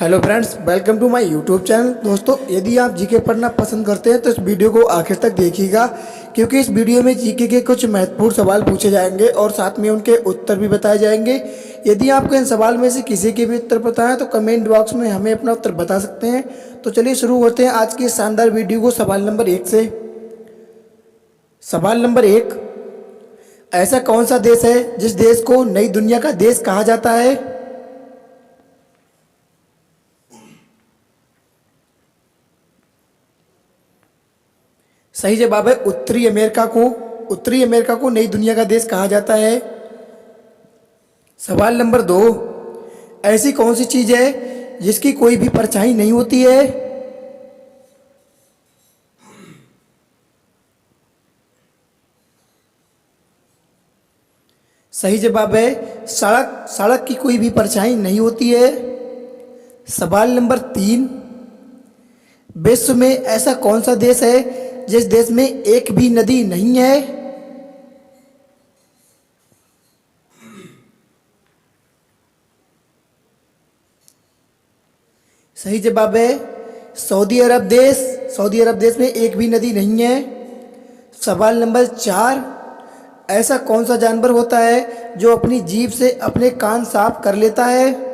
Hello friends, welcome to my YouTube channel. दोस्तों, यदि आप जीके पढ़ना पसंद करते हैं तो इस वीडियो को आखिर तक देखिएगा, क्योंकि इस वीडियो में जीके के कुछ महत्वपूर्ण सवाल पूछे जाएंगे और साथ में उनके उत्तर भी बताए जाएंगे। यदि आपको इन सवाल में से किसी के भी उत्तर पता है तो कमेंट बॉक्स में हमें अपना उत्तर बता सकते हैं। तो चलिए शुरू होते हैं आज की इस शानदार वीडियो को सवाल नंबर 1 से। सवाल नंबर 1, ऐसा कौन सा देश है जिस देश को नई दुनिया का देश कहा जाता है? सही जवाब है उत्तरी अमेरिका को नई दुनिया का देश कहा जाता है। सवाल नंबर 2, ऐसी कौन सी चीज है जिसकी कोई भी परछाई नहीं होती है? सही जवाब है सड़क। सड़क की कोई भी परछाई नहीं होती है। सवाल नंबर 3, विश्व में ऐसा कौन सा देश है जिस देश में एक भी नदी नहीं है? सही जवाब है सऊदी अरब देश। सऊदी अरब देश में एक भी नदी नहीं है। सवाल नंबर 4, ऐसा कौन सा जानवर होता है जो अपनी जीभ से अपने कान साफ कर लेता है?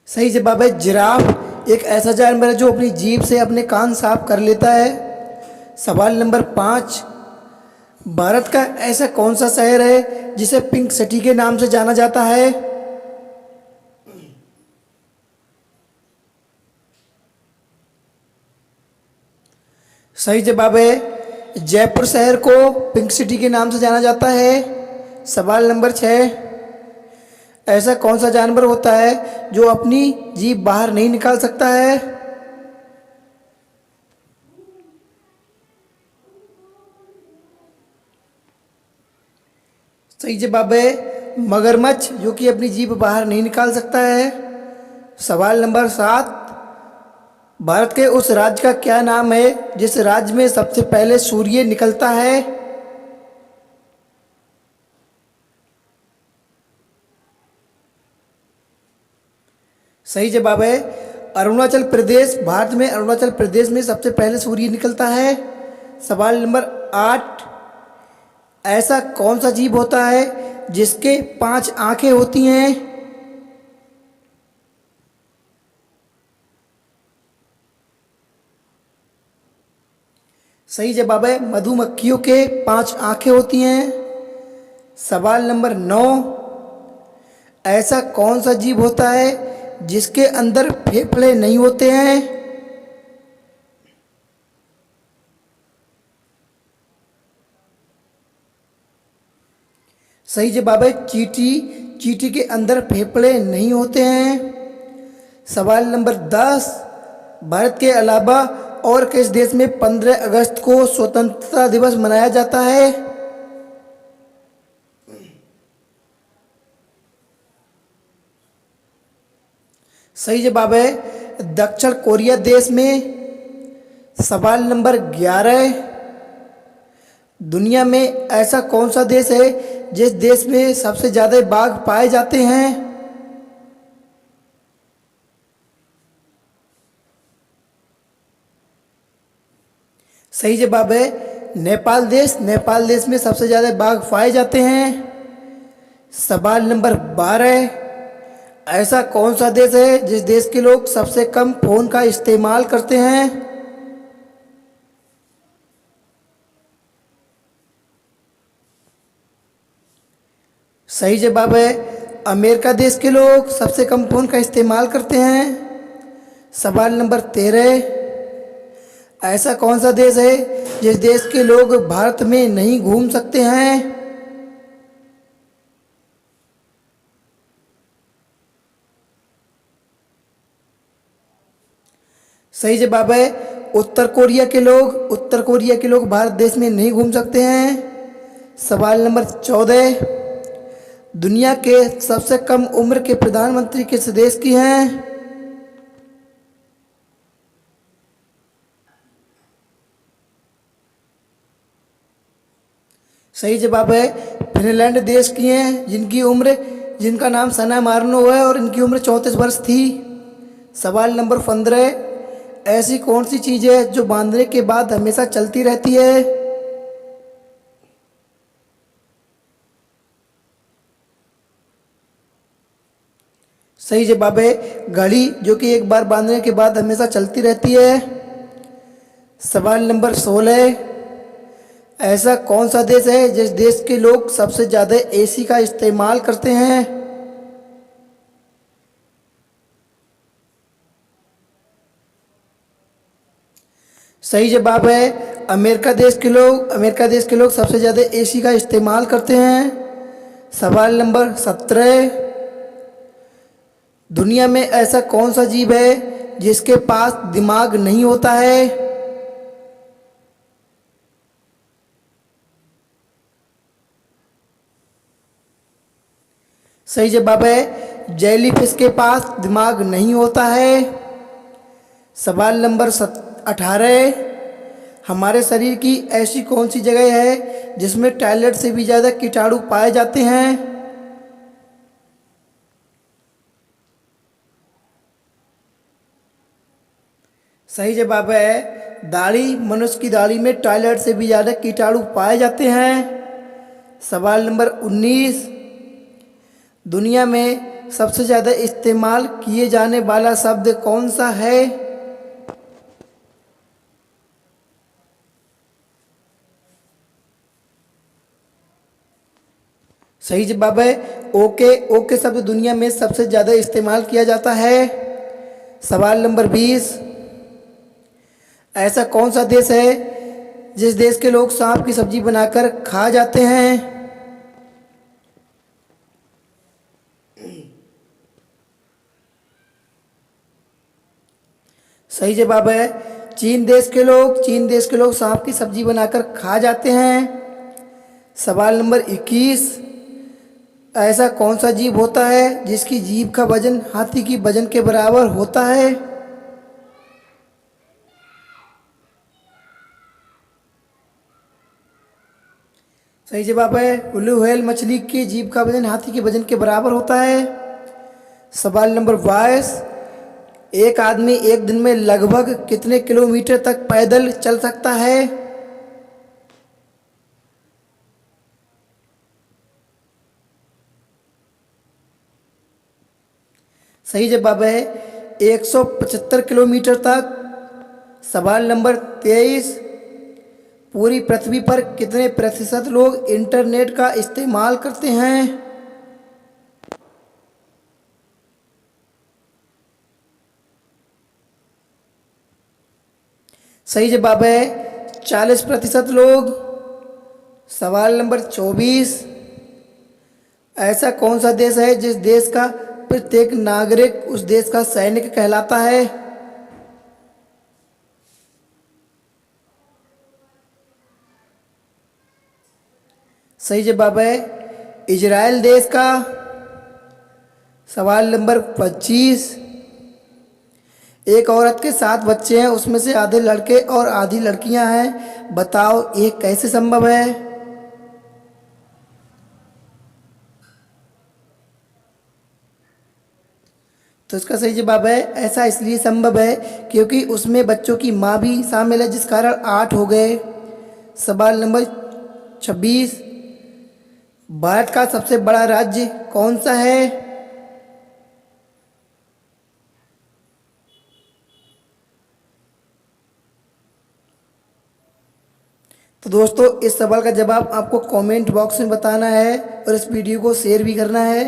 सही जवाब है जिराफ। एक ऐसा जानवर है जो अपनी जीभ से अपने कान साफ कर लेता है। सवाल नंबर 5, भारत का ऐसा कौन सा शहर है जिसे पिंक सिटी के नाम से जाना जाता है? सही जवाब है जयपुर शहर को पिंक सिटी के नाम से जाना जाता है। सवाल नंबर 6, ऐसा कौन सा जानवर होता है जो अपनी जीभ बाहर नहीं निकाल सकता है? सही जवाब है मगरमच्छ, जो कि अपनी जीभ बाहर नहीं निकाल सकता है। सवाल नंबर 7, भारत के उस राज्य का क्या नाम है जिस राज्य में सबसे पहले सूर्य निकलता है? सही जवाब है अरुणाचल प्रदेश। भारत में अरुणाचल प्रदेश में सबसे पहले सूर्य निकलता है। सवाल नंबर 8, ऐसा कौन सा जीव होता है जिसके 5 आंखें होती हैं? सही जवाब है मधुमक्खियों के 5 आंखें होती हैं। सवाल नंबर 9, ऐसा कौन सा जीव होता है जिसके अंदर फेफड़े नहीं होते हैं? सही जवाब है चींटी। चींटी के अंदर फेफड़े नहीं होते हैं। सवाल नंबर 10, भारत के अलावा और किस देश में 15 अगस्त को स्वतंत्रता दिवस मनाया जाता है? सही जवाब है दक्षिण कोरिया देश में। सवाल नंबर 11, दुनिया में ऐसा कौन सा देश है जिस देश में सबसे ज्यादा बाघ पाए जाते हैं? सही जवाब है नेपाल देश। नेपाल देश में सबसे ज्यादा बाघ पाए जाते हैं। सवाल नंबर 12, ऐसा कौन सा देश है जिस देश के लोग सबसे कम फोन का इस्तेमाल करते हैं? सही जवाब है अमेरिका देश के लोग सबसे कम फोन का इस्तेमाल करते हैं। सवाल नंबर 13, ऐसा कौन सा देश है जिस देश के लोग भारत में नहीं घूम सकते हैं? सही जवाब है उत्तर कोरिया के लोग भारत देश में नहीं घूम सकते हैं। सवाल नंबर 14, दुनिया के सबसे कम उम्र के प्रधानमंत्री किस देश की हैं? सही जवाब है फिनलैंड देश की हैं जिनका नाम सना मार्नो है और इनकी उम्र 34 वर्ष थी। सवाल नंबर 15, ऐसी कौन सी चीज़ है जो बांधने के बाद हमेशा चलती रहती है? सही जवाब है घड़ी, जो कि एक बार बांधने के बाद हमेशा चलती रहती है। सवाल नंबर 16, ऐसा कौन सा देश है जिस देश के लोग सबसे ज़्यादा एसी का इस्तेमाल करते हैं? सही जवाब है अमेरिका देश के लोग सबसे ज़्यादा एसी का इस्तेमाल करते हैं। सवाल नंबर 17, दुनिया में ऐसा कौन सा जीव है जिसके पास दिमाग नहीं होता है? सही जवाब है जेलीफिश के पास दिमाग नहीं होता है। सवाल नंबर 18, हमारे शरीर की ऐसी कौन सी जगह है जिसमें टॉयलेट से भी ज़्यादा कीटाणु पाए जाते हैं? सही जवाब है दाढ़ी। मनुष्य की दाढ़ी में टॉयलेट से भी ज़्यादा कीटाणु पाए जाते हैं। सवाल नंबर 19, दुनिया में सबसे ज़्यादा इस्तेमाल किए जाने वाला शब्द कौन सा है? सही जवाब है ओके। ओके शब्द दुनिया में सबसे ज़्यादा इस्तेमाल किया जाता है। सवाल नंबर 20, ऐसा कौन सा देश है जिस देश के लोग सांप की सब्जी बनाकर खा जाते हैं? सही जवाब है चीन देश के लोग सांप की सब्जी बनाकर खा जाते हैं। सवाल नंबर 21, ऐसा कौन सा जीव होता है जिसकी जीभ का वजन हाथी की वजन के बराबर होता है? सही जवाब है ब्लू व्हेल मछली की जीभ का वजन हाथी के वजन के बराबर होता है। सवाल नंबर 22, एक आदमी एक दिन में लगभग कितने किलोमीटर तक पैदल चल सकता है? सही जवाब है 175 किलोमीटर तक। सवाल नंबर 23, पूरी पृथ्वी पर कितने प्रतिशत लोग इंटरनेट का इस्तेमाल करते हैं? सही जवाब है 40% लोग। सवाल नंबर 24, ऐसा कौन सा देश है जिस देश का प्रत्येक नागरिक उस देश का सैनिक कहलाता है? सही जवाब है इजराइल देश का। सवाल नंबर 25, एक औरत के 7 बच्चे हैं, उसमें से आधे लड़के और आधी लड़कियां हैं, बताओ ये कैसे संभव है? तो इसका सही जवाब है ऐसा इसलिए संभव है क्योंकि उसमें बच्चों की माँ भी शामिल है, जिस कारण 8 हो गए। सवाल नंबर 26, भारत का सबसे बड़ा राज्य कौन सा है? तो दोस्तों इस सवाल का जवाब आपको कमेंट बॉक्स में बताना है और इस वीडियो को शेयर भी करना है।